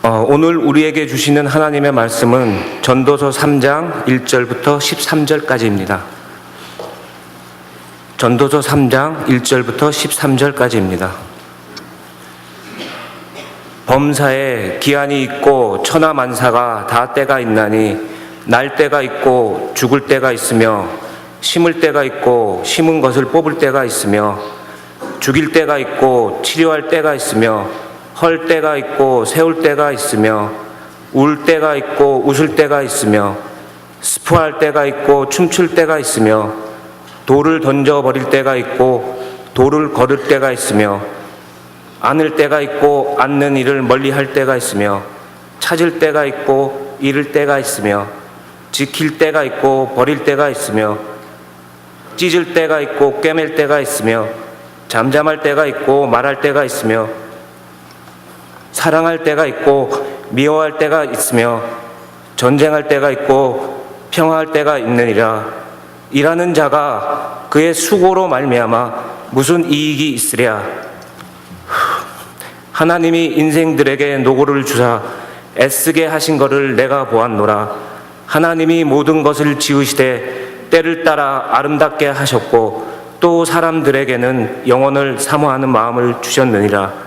오늘 우리에게 주시는 하나님의 말씀은 전도서 3장 1절부터 13절까지입니다. 전도서 3장 1절부터 13절까지입니다. 범사에 기한이 있고 천하만사가 다 때가 있나니 날 때가 있고 죽을 때가 있으며 심을 때가 있고 심은 것을 뽑을 때가 있으며 죽일 때가 있고 치료할 때가 있으며 헐 때가 있고 세울 때가 있으며 울 때가 있고 웃을 때가 있으며 스포할 때가 있고 춤출 때가 있으며 돌을 던져버릴 때가 있고 돌을 거둘 때가 있으며 안을 때가 있고 앉는 일을 멀리할 때가 있으며 찾을 때가 있고 잃을 때가 있으며 지킬 때가 있고 버릴 때가 있으며 찢을 때가 있고 꿰맬 때가 있으며 잠잠할 때가 있고 말할 때가 있으며 사랑할 때가 있고 미워할 때가 있으며 전쟁할 때가 있고 평화할 때가 있느니라. 일하는 자가 그의 수고로 말미암아 무슨 이익이 있으랴. 하나님이 인생들에게 노고를 주사 애쓰게 하신 것을 내가 보았노라. 하나님이 모든 것을 지으시되 때를 따라 아름답게 하셨고 또 사람들에게는 영혼을 사모하는 마음을 주셨느니라.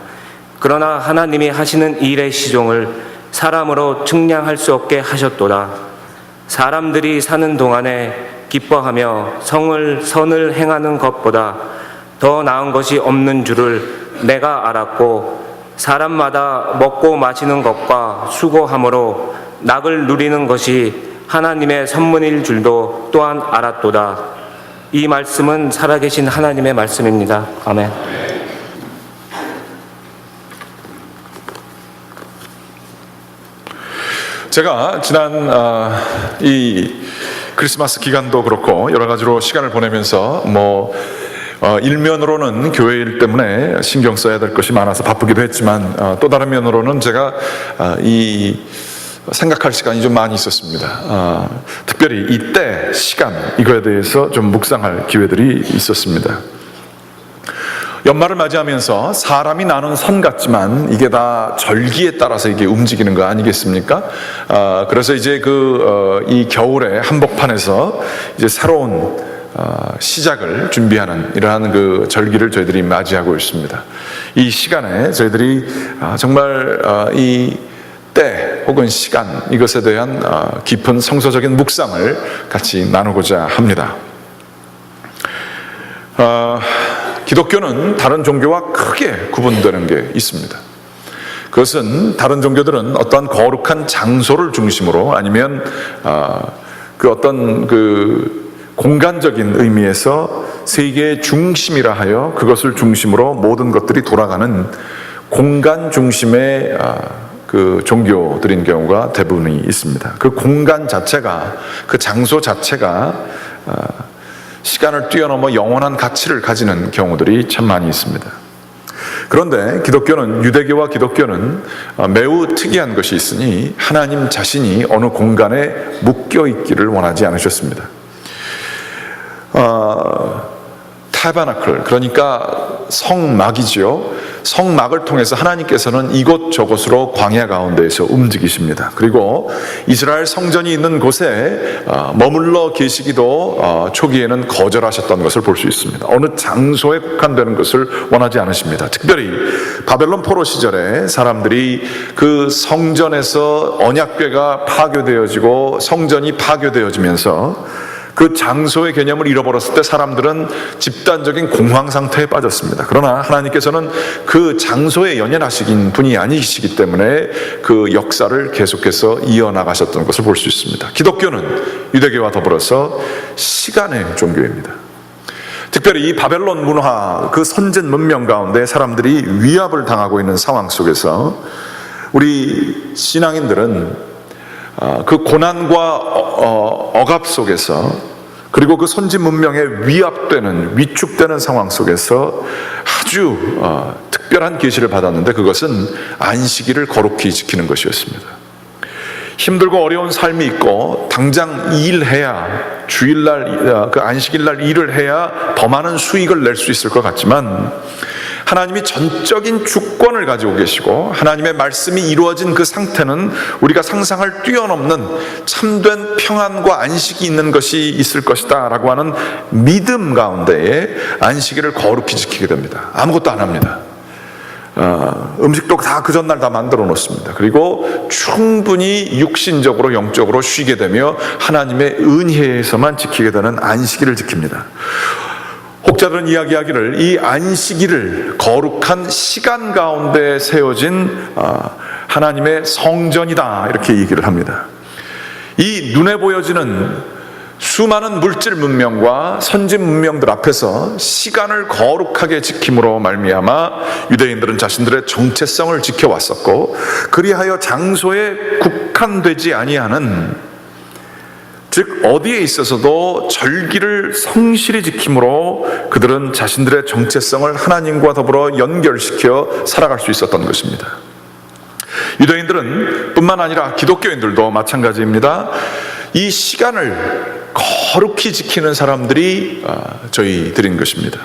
그러나 하나님이 하시는 일의 시종을 사람으로 측량할 수 없게 하셨도다. 사람들이 사는 동안에 기뻐하며 선을 행하는 것보다 더 나은 것이 없는 줄을 내가 알았고 사람마다 먹고 마시는 것과 수고함으로 낙을 누리는 것이 하나님의 선문일 줄도 또한 알았도다. 이 말씀은 살아계신 하나님의 말씀입니다. 아멘. 제가 지난 이 크리스마스 기간도 그렇고 여러 가지로 시간을 보내면서 일면으로는 교회 일 때문에 신경 써야 될 것이 많아서 바쁘기도 했지만 또 다른 면으로는 제가 생각할 시간이 좀 많이 있었습니다. 특별히 이때 시간 이거에 대해서 좀 묵상할 기회들이 있었습니다. 연말을 맞이하면서 사람이 나눈 선 같지만 이게 다 절기에 따라서 이게 움직이는 거 아니겠습니까? 그래서 이제 이 겨울의 한복판에서 이제 새로운 시작을 준비하는 이러한 그 절기를 저희들이 맞이하고 있습니다. 이 시간에 저희들이 정말 이 때 혹은 시간 이것에 대한 깊은 성서적인 묵상을 같이 나누고자 합니다. 기독교는 다른 종교와 크게 구분되는 게 있습니다. 그것은 다른 종교들은 어떠한 거룩한 장소를 중심으로 아니면 어떤 공간적인 의미에서 세계의 중심이라 하여 그것을 중심으로 모든 것들이 돌아가는 공간 중심의 종교들인 경우가 대부분이 있습니다. 그 공간 자체가, 그 장소 자체가 시간을 뛰어넘어 영원한 가치를 가지는 경우들이 참 많이 있습니다. 그런데 유대교와 기독교는 매우 특이한 것이 있으니 하나님 자신이 어느 공간에 묶여 있기를 원하지 않으셨습니다. 타바나클, 그러니까 성막이지요. 성막을 통해서 하나님께서는 이곳저곳으로 광야 가운데에서 움직이십니다. 그리고 이스라엘 성전이 있는 곳에 머물러 계시기도 초기에는 거절하셨던 것을 볼 수 있습니다. 어느 장소에 국한되는 것을 원하지 않으십니다. 특별히 바벨론 포로 시절에 사람들이 그 성전에서 언약궤가 파괴되어지고 성전이 파괴되어지면서 그 장소의 개념을 잃어버렸을 때 사람들은 집단적인 공황 상태에 빠졌습니다. 그러나 하나님께서는 그 장소에 연연하신 분이 아니시기 때문에 그 역사를 계속해서 이어나가셨던 것을 볼 수 있습니다. 기독교는 유대교와 더불어서 시간의 종교입니다. 특별히 이 바벨론 문화, 그 선진 문명 가운데 사람들이 위압을 당하고 있는 상황 속에서 우리 신앙인들은 그 고난과 억압 속에서 그리고 그 선진 문명에 위축되는 상황 속에서 아주 특별한 계시를 받았는데 그것은 안식일을 거룩히 지키는 것이었습니다. 힘들고 어려운 삶이 있고 당장 일해야 주일날 그 안식일날 일을 해야 더 많은 수익을 낼 수 있을 것 같지만 하나님이 전적인 주권을 가지고 계시고 하나님의 말씀이 이루어진 그 상태는 우리가 상상을 뛰어넘는 참된 평안과 안식이 있는 것이 있을 것이다 라고 하는 믿음 가운데에 안식일을 거룩히 지키게 됩니다. 아무것도 안 합니다. 음식도 다 그 전날 다 만들어 놓습니다. 그리고 충분히 육신적으로 영적으로 쉬게 되며 하나님의 은혜에서만 지키게 되는 안식일을 지킵니다. 혹자들은 이야기하기를 이 안식일을 거룩한 시간 가운데 세워진 하나님의 성전이다 이렇게 얘기를 합니다. 이 눈에 보여지는 수많은 물질 문명과 선진 문명들 앞에서 시간을 거룩하게 지킴으로 말미암아 유대인들은 자신들의 정체성을 지켜왔었고, 그리하여 장소에 국한되지 아니하는, 즉 어디에 있어서도 절기를 성실히 지킴으로 그들은 자신들의 정체성을 하나님과 더불어 연결시켜 살아갈 수 있었던 것입니다. 유대인들은 뿐만 아니라 기독교인들도 마찬가지입니다. 이 시간을 거룩히 지키는 사람들이 저희들인 것입니다.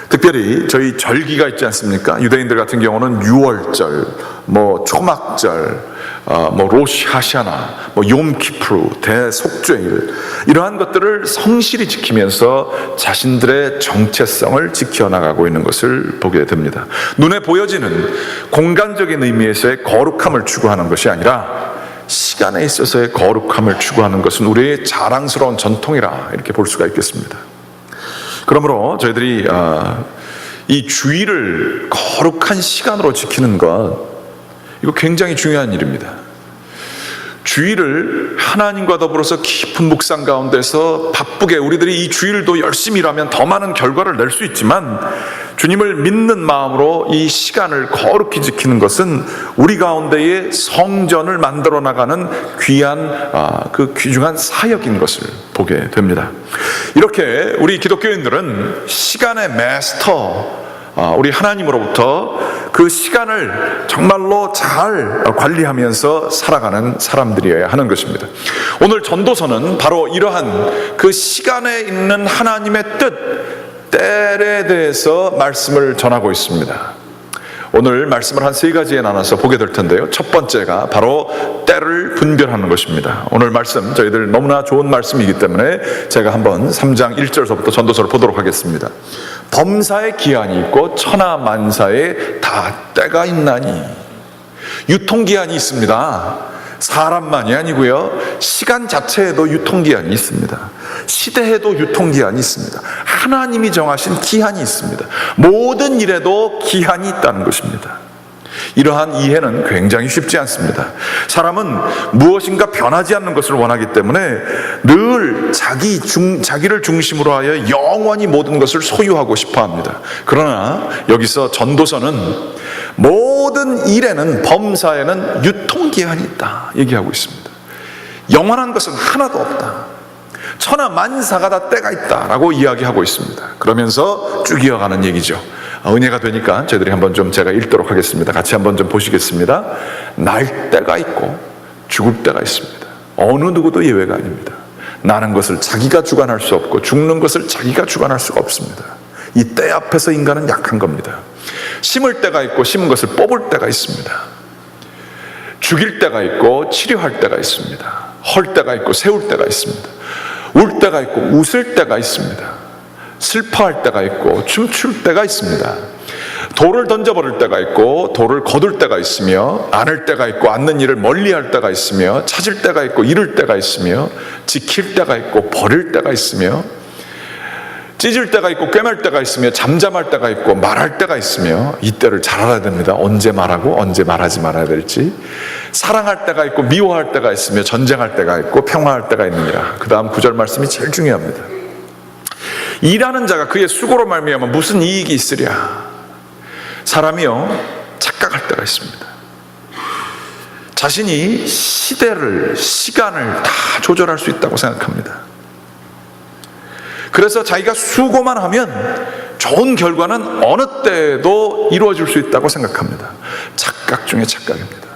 특별히 저희 절기가 있지 않습니까? 유대인들 같은 경우는 유월절, 초막절, 로시 하샤나, 욤키프루, 대속죄일, 이러한 것들을 성실히 지키면서 자신들의 정체성을 지켜나가고 있는 것을 보게 됩니다. 눈에 보여지는 공간적인 의미에서의 거룩함을 추구하는 것이 아니라 시간에 있어서의 거룩함을 추구하는 것은 우리의 자랑스러운 전통이라 이렇게 볼 수가 있겠습니다. 그러므로 저희들이 이 주일을 거룩한 시간으로 지키는 것, 이거 굉장히 중요한 일입니다. 주일을 하나님과 더불어서 깊은 묵상 가운데서 바쁘게 우리들이 이 주일도 열심히 일하면 더 많은 결과를 낼 수 있지만, 주님을 믿는 마음으로 이 시간을 거룩히 지키는 것은 우리 가운데의 성전을 만들어 나가는 귀한 그 귀중한 사역인 것을 보게 됩니다. 이렇게 우리 기독교인들은 시간의 마스터, 우리 하나님으로부터 그 시간을 정말로 잘 관리하면서 살아가는 사람들이어야 하는 것입니다. 오늘 전도서는 바로 이러한 그 시간에 있는 하나님의 뜻, 때에 대해서 말씀을 전하고 있습니다. 오늘 말씀을 한 세 가지에 나눠서 보게 될 텐데요, 첫 번째가 바로 때를 분별하는 것입니다. 오늘 말씀 저희들 너무나 좋은 말씀이기 때문에 제가 한번 3장 1절서부터 전도서를 보도록 하겠습니다. 범사에 기한이 있고 천하만사에 다 때가 있나니. 유통기한이 있습니다. 사람만이 아니고요, 시간 자체에도 유통기한이 있습니다. 시대에도 유통기한이 있습니다. 하나님이 정하신 기한이 있습니다. 모든 일에도 기한이 있다는 것입니다. 이러한 이해는 굉장히 쉽지 않습니다. 사람은 무엇인가 변하지 않는 것을 원하기 때문에 늘 자기를 중심으로 하여 영원히 모든 것을 소유하고 싶어 합니다. 그러나 여기서 전도서는 모든 일에는, 범사에는 유통기한이 있다 얘기하고 있습니다. 영원한 것은 하나도 없다. 천하만사가 다 때가 있다라고 이야기하고 있습니다. 그러면서 쭉 이어가는 얘기죠. 은혜가 되니까 저희들이 한번 좀 제가 읽도록 하겠습니다. 같이 한번 좀 보시겠습니다. 날 때가 있고 죽을 때가 있습니다. 어느 누구도 예외가 아닙니다. 나는 것을 자기가 주관할 수 없고 죽는 것을 자기가 주관할 수가 없습니다. 이 때 앞에서 인간은 약한 겁니다. 심을 때가 있고 심은 것을 뽑을 때가 있습니다. 죽일 때가 있고 치료할 때가 있습니다. 헐 때가 있고 세울 때가 있습니다. 울 때가 있고 웃을 때가 있습니다. 슬퍼할 때가 있고 춤출 때가 있습니다. 돌을 던져버릴 때가 있고 돌을 거둘 때가 있으며, 안을 때가 있고 않는 일을 멀리할 때가 있으며, 찾을 때가 있고 잃을 때가 있으며, 지킬 때가 있고 버릴 때가 있으며, 찢을 때가 있고 꿰맬 때가 있으며, 잠잠할 때가 있고 말할 때가 있으며, 이 때를 잘 알아야 됩니다. 언제 말하고 언제 말하지 말아야 될지. 사랑할 때가 있고 미워할 때가 있으며, 전쟁할 때가 있고 평화할 때가 있느니라. 그 다음 9절 말씀이 제일 중요합니다. 일하는 자가 그의 수고로 말미암아 무슨 이익이 있으랴. 사람이요, 착각할 때가 있습니다. 자신이 시대를, 시간을 다 조절할 수 있다고 생각합니다. 그래서 자기가 수고만 하면 좋은 결과는 어느 때에도 이루어질 수 있다고 생각합니다. 착각 중에 착각입니다.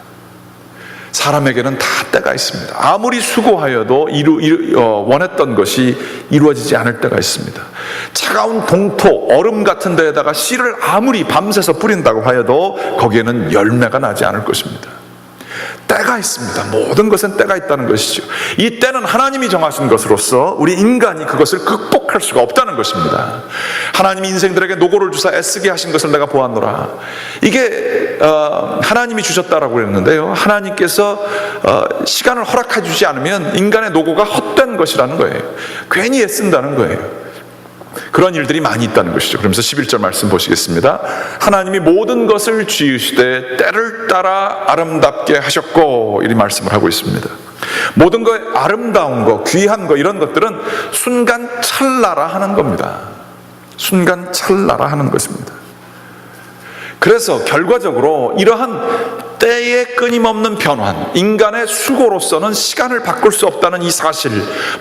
사람에게는 다 때가 있습니다. 아무리 수고하여도 원했던 것이 이루어지지 않을 때가 있습니다. 차가운 동토, 얼음 같은 데에다가 씨를 아무리 밤새서 뿌린다고 하여도 거기에는 열매가 나지 않을 것입니다. 때가 있습니다. 모든 것은 때가 있다는 것이죠. 이 때는 하나님이 정하신 것으로서 우리 인간이 그것을 극복할 수가 없다는 것입니다. 하나님이 인생들에게 노고를 주사 애쓰게 하신 것을 내가 보았노라. 이게 하나님이 주셨다라고 그랬는데요, 하나님께서 시간을 허락해 주지 않으면 인간의 노고가 헛된 것이라는 거예요. 괜히 애쓴다는 거예요. 그런 일들이 많이 있다는 것이죠. 그러면서 11절 말씀 보시겠습니다. 하나님이 모든 것을 지으시되 때를 따라 아름답게 하셨고, 이리 말씀을 하고 있습니다. 모든 것의 아름다운 것, 귀한 것, 이런 것들은 순간 찰나라 하는 겁니다. 순간 찰나라 하는 것입니다. 그래서 결과적으로 이러한 때의 끊임없는 변환, 인간의 수고로서는 시간을 바꿀 수 없다는 이 사실,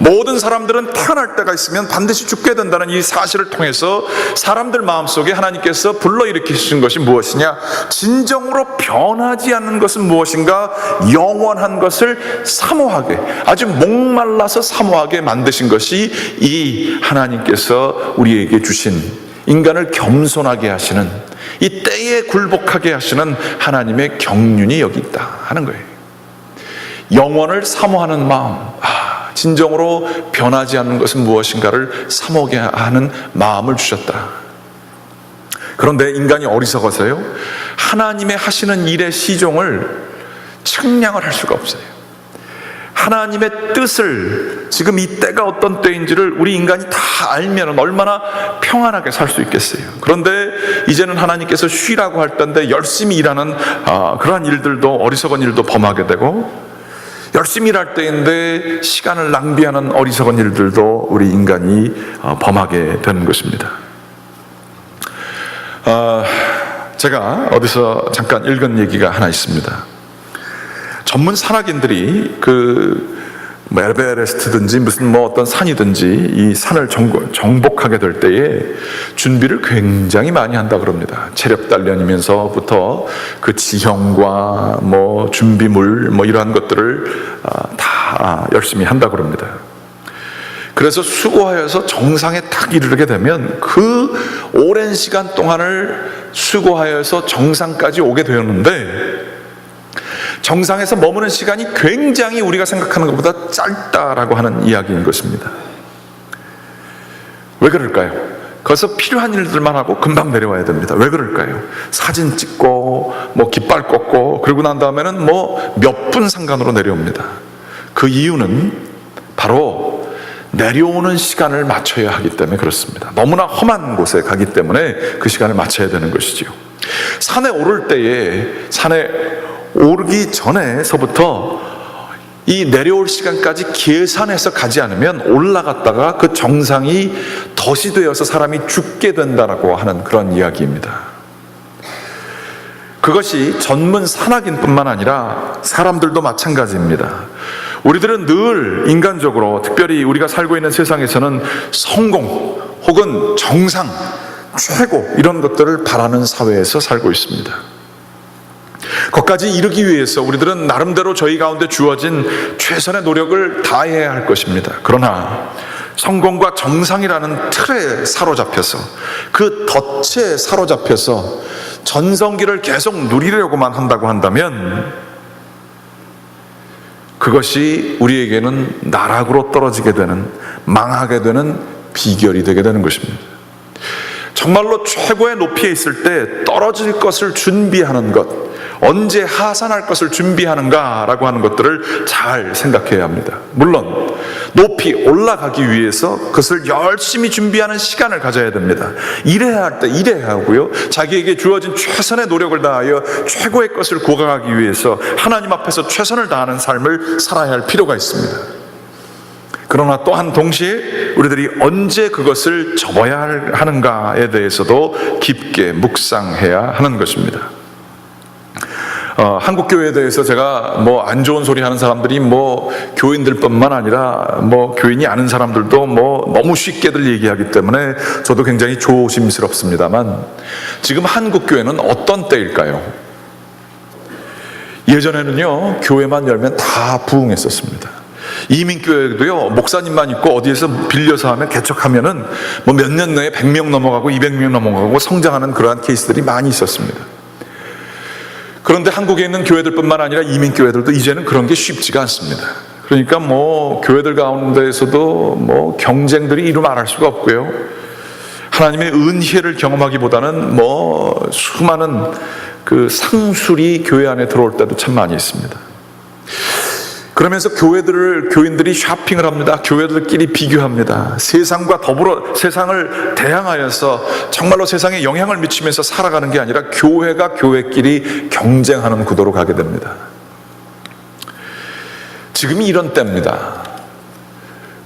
모든 사람들은 태어날 때가 있으면 반드시 죽게 된다는 이 사실을 통해서 사람들 마음속에 하나님께서 불러일으키신 것이 무엇이냐? 진정으로 변하지 않는 것은 무엇인가? 영원한 것을 사모하게, 아주 목말라서 사모하게 만드신 것이 이 하나님께서 우리에게 주신, 인간을 겸손하게 하시는, 이 때에 굴복하게 하시는 하나님의 경륜이 여기 있다 하는 거예요. 영원을 사모하는 마음, 진정으로 변하지 않는 것은 무엇인가를 사모하게 하는 마음을 주셨다. 그런데 인간이 어리석어서요, 하나님의 하시는 일의 시종을 측량을 할 수가 없어요. 하나님의 뜻을, 지금 이 때가 어떤 때인지를 우리 인간이 다 알면 얼마나 평안하게 살 수 있겠어요. 그런데 이제는 하나님께서 쉬라고 할 때인데 열심히 일하는 그러한 일들도, 어리석은 일도 범하게 되고, 열심히 일할 때인데 시간을 낭비하는 어리석은 일들도 우리 인간이 범하게 되는 것입니다. 제가 어디서 잠깐 읽은 얘기가 하나 있습니다. 전문 산악인들이 에베레스트든지 무슨 어떤 산이든지 이 산을 정복하게 될 때에 준비를 굉장히 많이 한다 그럽니다. 체력 단련이면서부터 그 지형과 준비물 이러한 것들을 다 열심히 한다 그럽니다. 그래서 수고하여서 정상에 딱 이르게 되면 그 오랜 시간 동안을 수고하여서 정상까지 오게 되었는데, 정상에서 머무는 시간이 굉장히 우리가 생각하는 것보다 짧다라고 하는 이야기인 것입니다. 왜 그럴까요? 거기서 필요한 일들만 하고 금방 내려와야 됩니다. 왜 그럴까요? 사진 찍고 깃발 꽂고 그러고 난 다음에는 몇 분 상관으로 내려옵니다. 그 이유는 바로 내려오는 시간을 맞춰야 하기 때문에 그렇습니다. 너무나 험한 곳에 가기 때문에 그 시간을 맞춰야 되는 것이지요. 산에 오를 때에, 산에 오르기 전에서부터 이 내려올 시간까지 계산해서 가지 않으면 올라갔다가 그 정상이 덫이 되어서 사람이 죽게 된다라고 하는 그런 이야기입니다. 그것이 전문 산악인뿐만 아니라 사람들도 마찬가지입니다. 우리들은 늘 인간적으로, 특별히 우리가 살고 있는 세상에서는 성공 혹은 정상, 최고, 이런 것들을 바라는 사회에서 살고 있습니다. 거기까지 이르기 위해서 우리들은 나름대로 저희 가운데 주어진 최선의 노력을 다해야 할 것입니다. 그러나 성공과 정상이라는 틀에 사로잡혀서, 그 덫에 사로잡혀서 전성기를 계속 누리려고만 한다고 한다면 그것이 우리에게는 나락으로 떨어지게 되는, 망하게 되는 비결이 되게 되는 것입니다. 정말로 최고의 높이에 있을 때 떨어질 것을 준비하는 것, 언제 하산할 것을 준비하는가라고 하는 것들을 잘 생각해야 합니다. 물론 높이 올라가기 위해서 그것을 열심히 준비하는 시간을 가져야 됩니다. 일해야 할 때 일해야 하고요, 자기에게 주어진 최선의 노력을 다하여 최고의 것을 구가하기 위해서 하나님 앞에서 최선을 다하는 삶을 살아야 할 필요가 있습니다. 그러나 또한 동시에 우리들이 언제 그것을 접어야 하는가에 대해서도 깊게 묵상해야 하는 것입니다. 한국 교회에 대해서 제가 안 좋은 소리 하는 사람들이 교인들뿐만 아니라 교인이 아는 사람들도 너무 쉽게들 얘기하기 때문에 저도 굉장히 조심스럽습니다만, 지금 한국 교회는 어떤 때일까요? 예전에는요, 교회만 열면 다 부흥했었습니다. 이민교회도요, 목사님만 있고 어디에서 빌려서 하면 개척하면은 뭐 몇 년 내에 100명 넘어가고 200명 넘어가고 성장하는 그러한 케이스들이 많이 있었습니다. 그런데 한국에 있는 교회들뿐만 아니라 이민교회들도 이제는 그런 게 쉽지가 않습니다. 그러니까 뭐 교회들 가운데에서도 뭐 경쟁들이 이루 말할 수가 없고요. 하나님의 은혜를 경험하기보다는 뭐 수많은 그 상술이 교회 안에 들어올 때도 참 많이 있습니다. 그러면서 교인들이 쇼핑을 합니다. 교회들끼리 비교합니다. 세상과 더불어 세상을 대항하여서 정말로 세상에 영향을 미치면서 살아가는 게 아니라 교회가 교회끼리 경쟁하는 구도로 가게 됩니다. 지금이 이런 때입니다.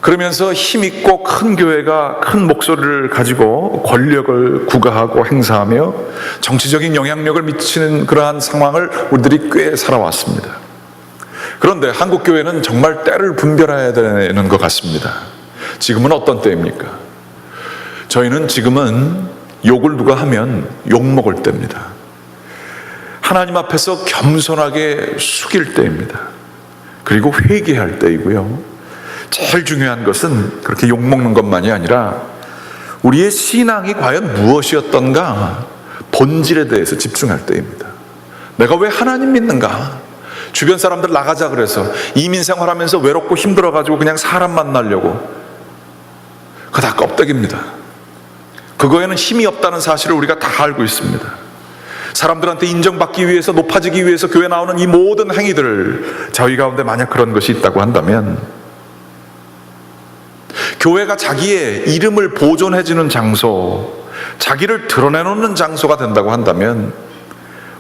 그러면서 힘있고 큰 교회가 큰 목소리를 가지고 권력을 구가하고 행사하며 정치적인 영향력을 미치는 그러한 상황을 우리들이 꽤 살아왔습니다. 그런데 한국 교회는 정말 때를 분별해야 되는 것 같습니다. 지금은 어떤 때입니까? 저희는 지금은 욕을 누가 하면 욕먹을 때입니다. 하나님 앞에서 겸손하게 숙일 때입니다. 그리고 회개할 때이고요. 제일 중요한 것은 그렇게 욕먹는 것만이 아니라 우리의 신앙이 과연 무엇이었던가 본질에 대해서 집중할 때입니다. 내가 왜 하나님 믿는가? 주변 사람들 나가자 그래서 이민 생활하면서 외롭고 힘들어가지고 그냥 사람 만나려고, 그거 다 껍데기입니다. 그거에는 힘이 없다는 사실을 우리가 다 알고 있습니다. 사람들한테 인정받기 위해서, 높아지기 위해서 교회 나오는 이 모든 행위들, 저희 가운데 만약 그런 것이 있다고 한다면, 교회가 자기의 이름을 보존해주는 장소, 자기를 드러내놓는 장소가 된다고 한다면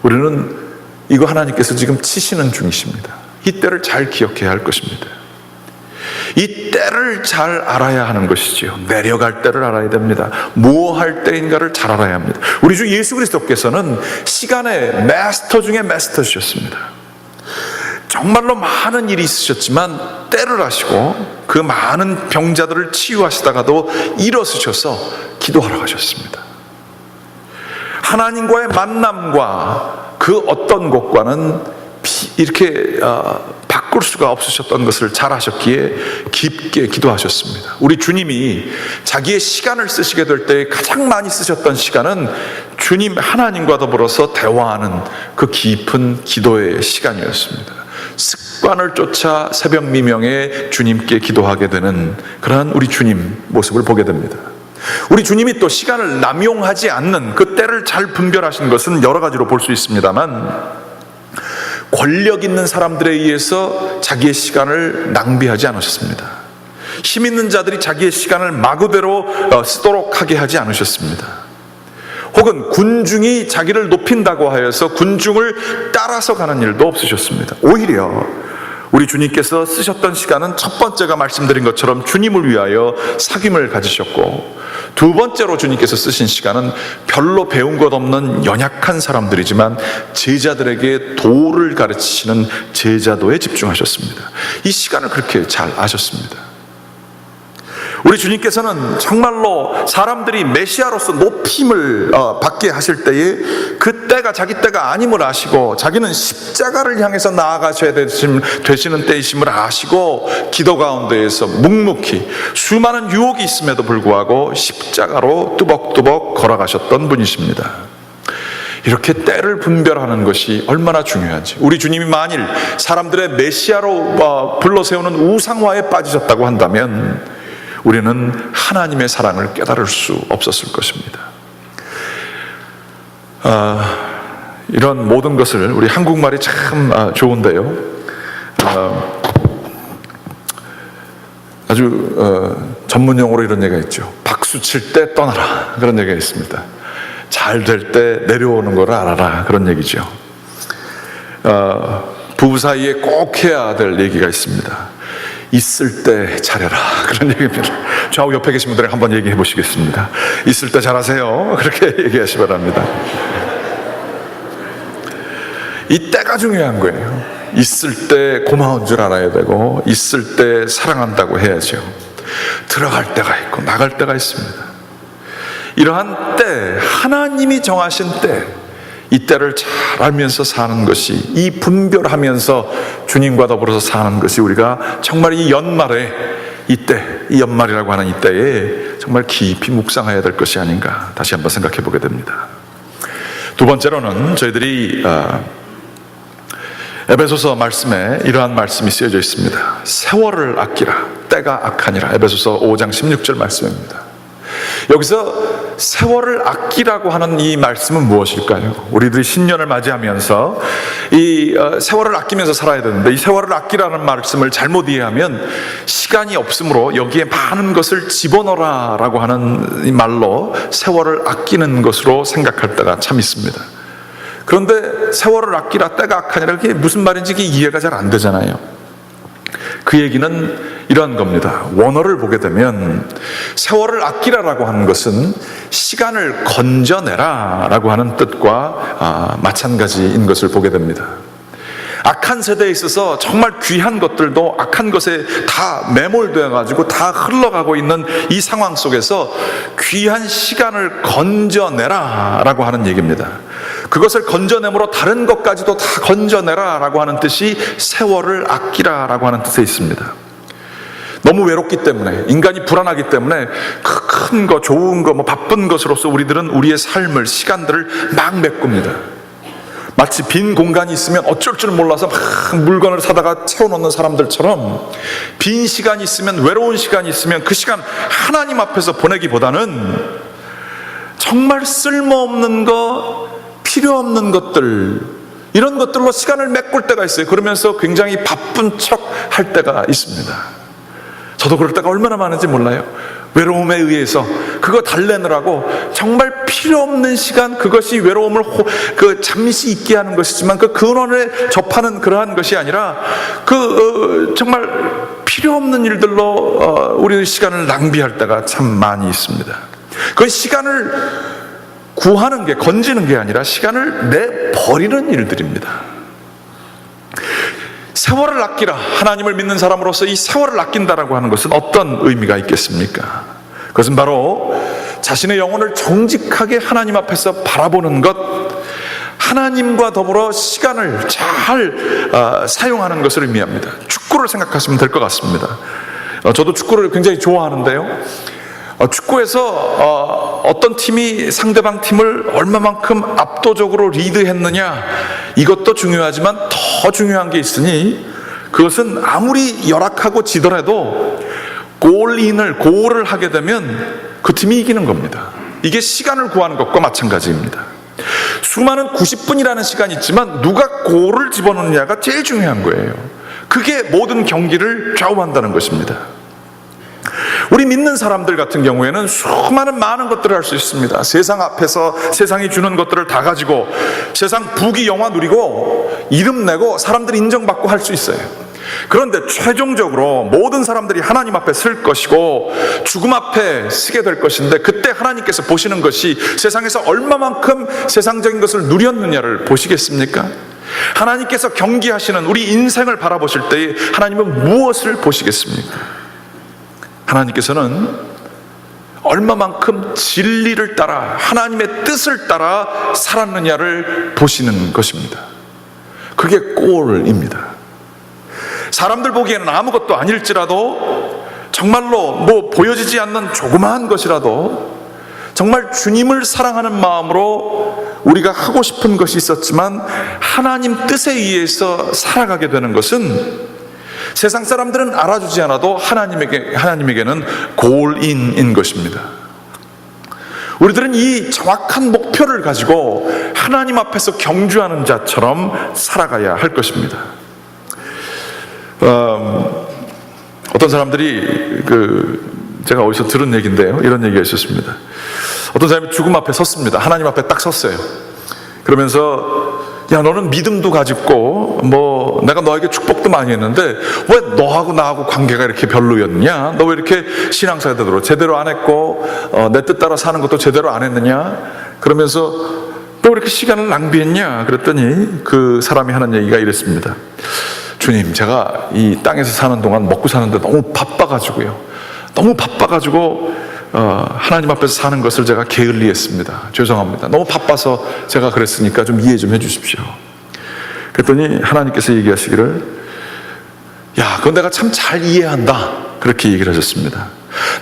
우리는 이거 하나님께서 지금 치시는 중이십니다. 이 때를 잘 기억해야 할 것입니다. 이 때를 잘 알아야 하는 것이지요. 내려갈 때를 알아야 됩니다. 뭐 할 때인가를 잘 알아야 합니다. 우리 주 예수 그리스도께서는 시간의 마스터 중에 마스터셨습니다. 정말로 많은 일이 있으셨지만 때를 아시고 그 많은 병자들을 치유하시다가도 일어서셔서 기도하러 가셨습니다. 하나님과의 만남과 그 어떤 것과는 이렇게 바꿀 수가 없으셨던 것을 잘 아셨기에 깊게 기도하셨습니다. 우리 주님이 자기의 시간을 쓰시게 될 때 가장 많이 쓰셨던 시간은 주님 하나님과 더불어서 대화하는 그 깊은 기도의 시간이었습니다. 습관을 쫓아 새벽 미명에 주님께 기도하게 되는 그러한 우리 주님 모습을 보게 됩니다. 우리 주님이 또 시간을 남용하지 않는 그 때를 잘 분별하신 것은 여러 가지로 볼 수 있습니다만, 권력 있는 사람들에 의해서 자기의 시간을 낭비하지 않으셨습니다. 힘 있는 자들이 자기의 시간을 마구대로 쓰도록 하게 하지 않으셨습니다. 혹은 군중이 자기를 높인다고 하여서 군중을 따라서 가는 일도 없으셨습니다. 오히려 우리 주님께서 쓰셨던 시간은 첫 번째가 말씀드린 것처럼 주님을 위하여 사귐을 가지셨고, 두 번째로 주님께서 쓰신 시간은 별로 배운 것 없는 연약한 사람들이지만 제자들에게 도를 가르치시는 제자도에 집중하셨습니다. 이 시간을 그렇게 잘 아셨습니다. 우리 주님께서는 정말로 사람들이 메시아로서 높임을 받게 하실 때에 그 때가 자기 때가 아님을 아시고, 자기는 십자가를 향해서 나아가셔야 되시는 때이심을 아시고, 기도 가운데에서 묵묵히 수많은 유혹이 있음에도 불구하고 십자가로 뚜벅뚜벅 걸어가셨던 분이십니다. 이렇게 때를 분별하는 것이 얼마나 중요한지, 우리 주님이 만일 사람들의 메시아로 불러세우는 우상화에 빠지셨다고 한다면 우리는 하나님의 사랑을 깨달을 수 없었을 것입니다. 이런 모든 것을, 우리 한국말이 참 좋은데요, 아주 전문 용어로 이런 얘기가 있죠. 박수 칠 때 떠나라, 그런 얘기가 있습니다. 잘 될 때 내려오는 걸 알아라, 그런 얘기죠. 부부 사이에 꼭 해야 될 얘기가 있습니다. 있을 때 잘해라, 그런 얘기입니다. 좌우 옆에 계신 분들에게 한번 얘기해 보시겠습니다. 있을 때 잘하세요, 그렇게 얘기하시 바랍니다. 이 때가 중요한 거예요. 있을 때 고마운 줄 알아야 되고, 있을 때 사랑한다고 해야죠. 들어갈 때가 있고 나갈 때가 있습니다. 이러한 때, 하나님이 정하신 때, 이 때를 잘 알면서 사는 것이, 이 분별하면서 주님과 더불어서 사는 것이 우리가 정말 이 연말에, 이때, 이 연말이라고 하는 이 때에 정말 깊이 묵상해야 될 것이 아닌가 다시 한번 생각해 보게 됩니다. 두 번째로는 저희들이 에베소서 말씀에 이러한 말씀이 쓰여져 있습니다. 세월을 아끼라, 때가 악하니라. 에베소서 5장 16절 말씀입니다. 여기서 세월을 아끼라고 하는 이 말씀은 무엇일까요? 우리들이 신년을 맞이하면서 이 세월을 아끼면서 살아야 되는데, 이 세월을 아끼라는 말씀을 잘못 이해하면 시간이 없으므로 여기에 많은 것을 집어넣어라라고 하는 이 말로 세월을 아끼는 것으로 생각할 때가 참 있습니다. 그런데 세월을 아끼라, 때가 악하니라, 그게 무슨 말인지 이해가 잘 안 되잖아요. 그 얘기는 이러한 겁니다. 원어를 보게 되면 세월을 아끼라라고 하는 것은 시간을 건져내라 라고 하는 뜻과 마찬가지인 것을 보게 됩니다. 악한 세대에 있어서 정말 귀한 것들도 악한 것에 다 매몰되어 가지고 다 흘러가고 있는 이 상황 속에서 귀한 시간을 건져내라 라고 하는 얘기입니다. 그것을 건져내므로 다른 것까지도 다 건져내라 라고 하는 뜻이 세월을 아끼라 라고 하는 뜻에 있습니다. 너무 외롭기 때문에, 인간이 불안하기 때문에 큰 거, 좋은 거, 바쁜 것으로서 우리들은 우리의 삶을, 시간들을 막 메꿉니다. 마치 빈 공간이 있으면 어쩔 줄 몰라서 막 물건을 사다가 채워놓는 사람들처럼, 빈 시간이 있으면, 외로운 시간이 있으면 그 시간 하나님 앞에서 보내기보다는 정말 쓸모없는 거, 필요 없는 것들, 이런 것들로 시간을 메꿀 때가 있어요. 그러면서 굉장히 바쁜 척 할 때가 있습니다. 저도 그럴 때가 얼마나 많은지 몰라요. 외로움에 의해서 그거 달래느라고 정말 필요 없는 시간, 그것이 외로움을 잠시 있게 하는 것이지만 그 근원에 접하는 그러한 것이 아니라 정말 필요 없는 일들로 우리의 시간을 낭비할 때가 참 많이 있습니다. 그 시간을 구하는 게, 건지는 게 아니라 시간을 내버리는 일들입니다. 세월을 아끼라, 하나님을 믿는 사람으로서 이 세월을 아낀다라고 하는 것은 어떤 의미가 있겠습니까? 그것은 바로 자신의 영혼을 정직하게 하나님 앞에서 바라보는 것, 하나님과 더불어 시간을 잘 사용하는 것을 의미합니다. 축구를 생각하시면 될 것 같습니다. 저도 축구를 굉장히 좋아하는데요, 축구에서 어떤 팀이 상대방 팀을 얼마만큼 압도적으로 리드했느냐, 이것도 중요하지만 더 중요한 게 있으니, 그것은 아무리 열악하고 지더라도 골을 하게 되면 그 팀이 이기는 겁니다. 이게 시간을 구하는 것과 마찬가지입니다. 수많은 90분이라는 시간이 있지만 누가 골을 집어넣느냐가 제일 중요한 거예요. 그게 모든 경기를 좌우한다는 것입니다. 우리 믿는 사람들 같은 경우에는 수많은 많은 것들을 할 수 있습니다. 세상 앞에서 세상이 주는 것들을 다 가지고 세상 부귀 영화 누리고 이름 내고 사람들이 인정받고 할 수 있어요. 그런데 최종적으로 모든 사람들이 하나님 앞에 설 것이고 죽음 앞에 서게 될 것인데, 그때 하나님께서 보시는 것이 세상에서 얼마만큼 세상적인 것을 누렸느냐를 보시겠습니까? 하나님께서 경기하시는 우리 인생을 바라보실 때에 하나님은 무엇을 보시겠습니까? 하나님께서는 얼마만큼 진리를 따라, 하나님의 뜻을 따라 살았느냐를 보시는 것입니다. 그게 골입니다. 사람들 보기에는 아무것도 아닐지라도, 정말로 보여지지 않는 조그마한 것이라도 정말 주님을 사랑하는 마음으로 우리가 하고 싶은 것이 있었지만 하나님 뜻에 의해서 살아가게 되는 것은 세상 사람들은 알아주지 않아도 하나님에게는 골인인 것입니다. 우리들은 이 정확한 목표를 가지고 하나님 앞에서 경주하는 자처럼 살아가야 할 것입니다. 어떤 사람들이 제가 어디서 들은 얘기인데요, 이런 얘기가 있었습니다. 어떤 사람이 죽음 앞에 섰습니다. 하나님 앞에 딱 섰어요. 그러면서 야, 너는 믿음도 가졌고 내가 너에게 축복도 많이 했는데 왜 너하고 나하고 관계가 이렇게 별로였냐? 너 왜 이렇게 신앙생활도 제대로 안 했고 내 뜻 따라 사는 것도 제대로 안 했느냐? 그러면서 너 왜 이렇게 시간을 낭비했냐? 그랬더니 그 사람이 하는 얘기가 이랬습니다. 주님, 제가 이 땅에서 사는 동안 먹고 사는데 너무 바빠가지고요. 너무 바빠가지고 하나님 앞에서 사는 것을 제가 게을리했습니다. 죄송합니다. 너무 바빠서 제가 그랬으니까 좀 이해 좀 해주십시오. 그랬더니 하나님께서 얘기하시기를, 야, 그건 내가 참 잘 이해한다, 그렇게 얘기를 하셨습니다.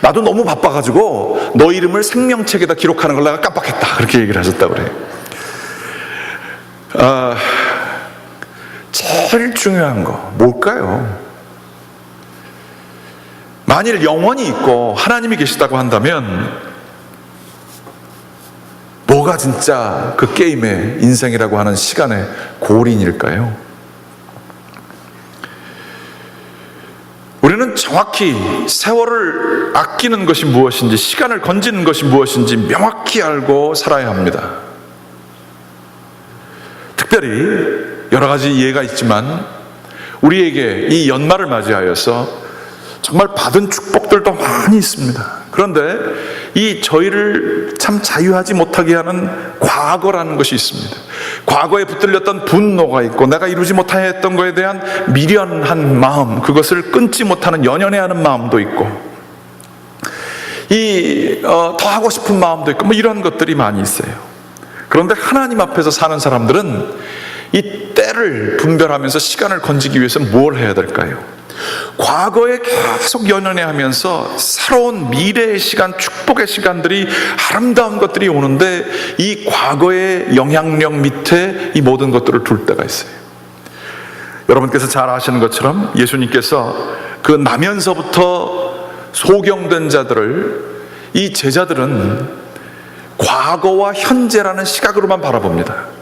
나도 너무 바빠가지고 너 이름을 생명책에다 기록하는 걸 내가 깜빡했다, 그렇게 얘기를 하셨다고 그래요. 제일 중요한 거 뭘까요? 만일 영원히 있고 하나님이 계시다고 한다면 뭐가 진짜 그 게임의 인생이라고 하는 시간의 고린일까요? 우리는 정확히 세월을 아끼는 것이 무엇인지, 시간을 건지는 것이 무엇인지 명확히 알고 살아야 합니다. 특별히 여러 가지 이해가 있지만 우리에게 이 연말을 맞이하여서 정말 받은 축복들도 많이 있습니다. 그런데 이 저희를 참 자유하지 못하게 하는 과거라는 것이 있습니다. 과거에 붙들렸던 분노가 있고, 내가 이루지 못했던 것에 대한 미련한 마음, 그것을 끊지 못하는 연연해하는 마음도 있고, 더 하고 싶은 마음도 있고, 뭐 이런 것들이 많이 있어요. 그런데 하나님 앞에서 사는 사람들은 이 때를 분별하면서 시간을 건지기 위해서 뭘 해야 될까요? 과거에 계속 연연해하면서 새로운 미래의 시간, 축복의 시간들이, 아름다운 것들이 오는데 이 과거의 영향력 밑에 이 모든 것들을 둘 때가 있어요. 여러분께서 잘 아시는 것처럼 예수님께서 그 나면서부터 소경된 자들을, 이 제자들은 과거와 현재라는 시각으로만 바라봅니다.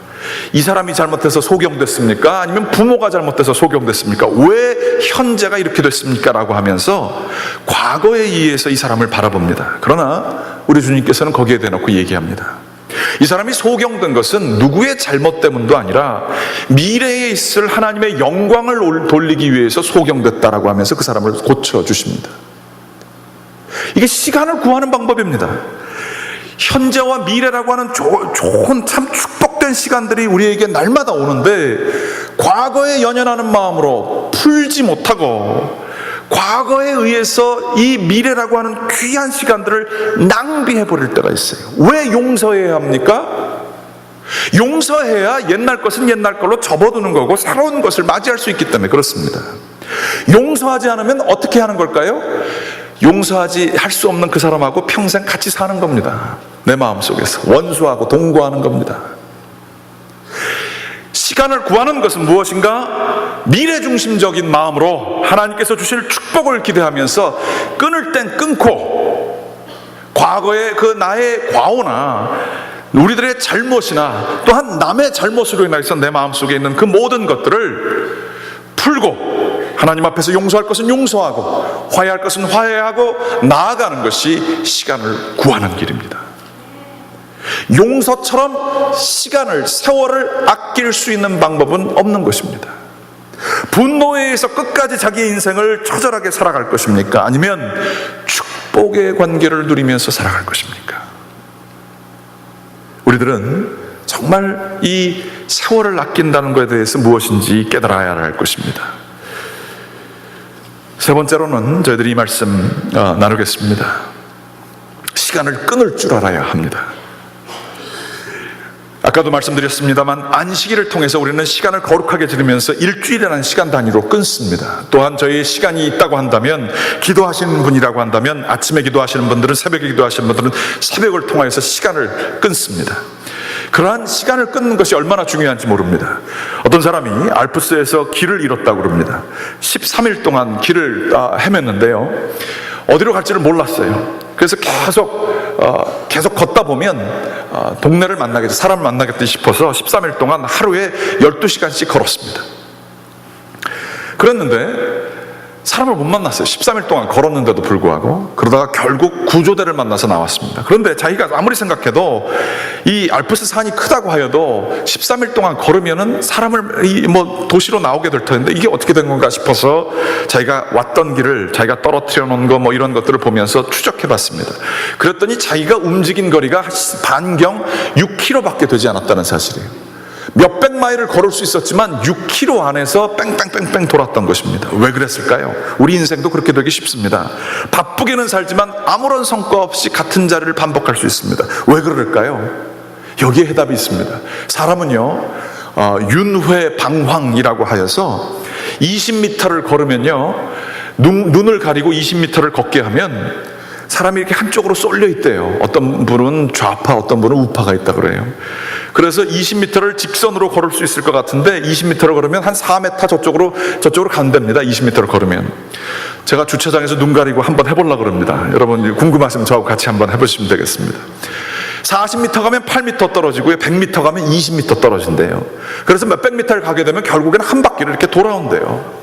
이 사람이 잘못해서 소경됐습니까? 아니면 부모가 잘못해서 소경됐습니까? 왜 현재가 이렇게 됐습니까? 라고 하면서 과거에 의해서 이 사람을 바라봅니다. 그러나 우리 주님께서는 거기에 대놓고 얘기합니다. 이 사람이 소경된 것은 누구의 잘못 때문도 아니라 미래에 있을 하나님의 영광을 돌리기 위해서 소경됐다라고 하면서 그 사람을 고쳐주십니다. 이게 시간을 구하는 방법입니다. 현재와 미래라고 하는 좋은 참 축복된 시간들이 우리에게 날마다 오는데, 과거에 연연하는 마음으로 풀지 못하고 과거에 의해서 이 미래라고 하는 귀한 시간들을 낭비해 버릴 때가 있어요. 왜 용서해야 합니까? 용서해야 옛날 것은 옛날 걸로 접어두는 거고 새로운 것을 맞이할 수 있기 때문에 그렇습니다. 용서하지 않으면 어떻게 하는 걸까요? 용서하지 할 수 없는 그 사람하고 평생 같이 사는 겁니다. 내 마음속에서 원수하고 동거하는 겁니다. 시간을 구하는 것은 무엇인가? 미래중심적인 마음으로 하나님께서 주실 축복을 기대하면서 끊을 땐 끊고, 과거의 그 나의 과오나 우리들의 잘못이나 또한 남의 잘못으로 인해서 내 마음속에 있는 그 모든 것들을 풀고, 하나님 앞에서 용서할 것은 용서하고 화해할 것은 화해하고 나아가는 것이 시간을 구하는 길입니다. 용서처럼 시간을, 세월을 아낄 수 있는 방법은 없는 것입니다. 분노에 의해서 끝까지 자기의 인생을 처절하게 살아갈 것입니까? 아니면 축복의 관계를 누리면서 살아갈 것입니까? 우리들은 정말 이 세월을 아낀다는 것에 대해서 무엇인지 깨달아야 할 것입니다. 세 번째로는 저희들이 이 말씀 나누겠습니다. 시간을 끊을 줄 알아야 합니다. 아까도 말씀드렸습니다만 안식일을 통해서 우리는 시간을 거룩하게 지르면서 일주일이라는 시간 단위로 끊습니다. 또한 저희 시간이 있다고 한다면, 기도하시는 분이라고 한다면 아침에 기도하시는 분들은, 새벽에 기도하시는 분들은 새벽을 통하여서 시간을 끊습니다. 그러한 시간을 끊는 것이 얼마나 중요한지 모릅니다. 어떤 사람이 알프스에서 길을 잃었다고 그럽니다. 13일 동안 길을 헤맸는데요, 어디로 갈지를 몰랐어요. 그래서 계속 걷다 보면 동네를 만나겠다, 사람을 만나겠다 싶어서 13일 동안 하루에 12시간씩 걸었습니다. 그랬는데 사람을 못 만났어요. 13일 동안 걸었는데도 불구하고. 그러다가 결국 구조대를 만나서 나왔습니다. 그런데 자기가 아무리 생각해도 이 알프스 산이 크다고 하여도 13일 동안 걸으면은 사람을 도시로 나오게 될 텐데 이게 어떻게 된 건가 싶어서 자기가 왔던 길을, 자기가 떨어뜨려 놓은 거 이런 것들을 보면서 추적해 봤습니다. 그랬더니 자기가 움직인 거리가 반경 6km밖에 되지 않았다는 사실이에요. 몇백 마일을 걸을 수 있었지만 6km 안에서 뺑뺑뺑뺑 돌았던 것입니다. 왜 그랬을까요? 우리 인생도 그렇게 되기 쉽습니다. 바쁘게는 살지만 아무런 성과 없이 같은 자리를 반복할 수 있습니다. 왜 그럴까요? 여기에 해답이 있습니다. 사람은요, 윤회방황이라고 하여서 20m를 걸으면요, 눈을 가리고 20m를 걷게 하면 사람이 이렇게 한쪽으로 쏠려 있대요. 어떤 분은 좌파, 어떤 분은 우파가 있다 그래요. 그래서 20m를 직선으로 걸을 수 있을 것 같은데 20m를 걸으면 한 4m 저쪽으로 간답니다. 20m를 걸으면. 제가 주차장에서 눈 가리고 한번 해보려고 그럽니다. 여러분 궁금하시면 저하고 같이 한번 해보시면 되겠습니다. 40m 가면 8m 떨어지고요, 100m 가면 20m 떨어진대요. 그래서 몇백 미터를 가게 되면 결국에는 한 바퀴를 이렇게 돌아온대요.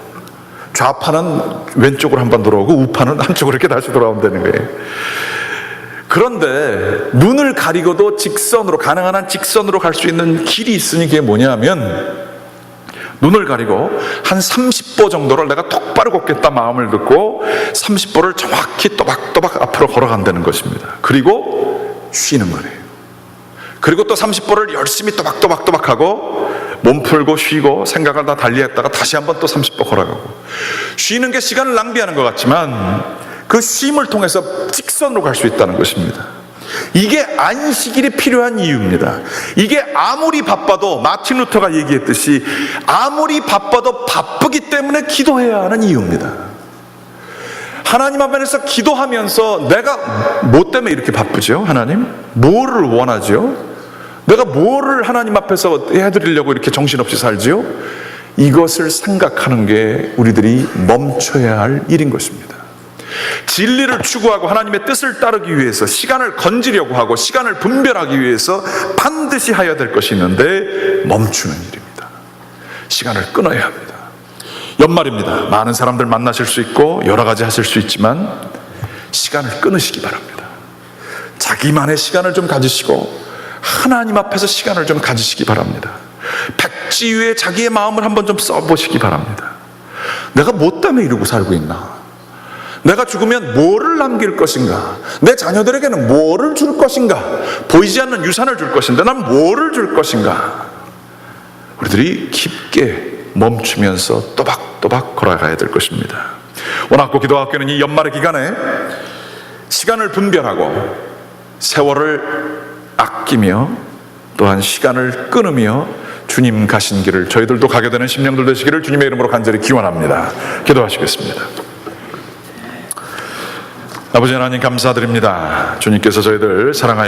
좌파는 왼쪽으로 한 번 돌아오고 우파는 한쪽으로 이렇게 다시 돌아온다는 거예요. 그런데 눈을 가리고도 직선으로, 가능한 한 직선으로 갈 수 있는 길이 있으니 그게 뭐냐면, 눈을 가리고 한 30보 정도를 내가 똑바로 걷겠다 마음을 듣고 30보를 정확히 또박또박 앞으로 걸어간다는 것입니다. 그리고 쉬는 거예요. 그리고 또 30보를 열심히 또박또박 하고 몸 풀고 쉬고 생각을 다 달리했다가 다시 한번 또 30보 걸어가고. 쉬는 게 시간을 낭비하는 것 같지만 그 쉼을 통해서 직선으로 갈 수 있다는 것입니다. 이게 안식일이 필요한 이유입니다. 이게 아무리 바빠도, 마틴 루터가 얘기했듯이 아무리 바빠도 바쁘기 때문에 기도해야 하는 이유입니다. 하나님 앞에서 기도하면서 내가 뭐 때문에 이렇게 바쁘죠? 하나님? 뭐를 원하죠? 내가 뭐를 하나님 앞에서 해드리려고 이렇게 정신없이 살지요? 이것을 생각하는 게 우리들이 멈춰야 할 일인 것입니다. 진리를 추구하고 하나님의 뜻을 따르기 위해서 시간을 건지려고 하고 시간을 분별하기 위해서 반드시 해야 될 것이 있는데 멈추는 일입니다. 시간을 끊어야 합니다. 연말입니다. 많은 사람들 만나실 수 있고 여러 가지 하실 수 있지만 시간을 끊으시기 바랍니다. 자기만의 시간을 좀 가지시고 하나님 앞에서 시간을 좀 가지시기 바랍니다. 백지 위에 자기의 마음을 한번 좀 써보시기 바랍니다. 내가 뭐 때문에 이러고 살고 있나? 내가 죽으면 뭐를 남길 것인가? 내 자녀들에게는 뭐를 줄 것인가? 보이지 않는 유산을 줄 것인데 난 뭐를 줄 것인가? 우리들이 깊게 멈추면서 또박또박 걸어가야 될 것입니다. 원학고 기도학교는 이 연말의 기간에 시간을 분별하고 세월을 아끼며 또한 시간을 끊으며 주님 가신 길을 저희들도 가게 되는 심령들 되시기를 주님의 이름으로 간절히 기원합니다. 기도하시겠습니다. 아버지 하나님 감사드립니다. 주님께서 저희들 사랑하여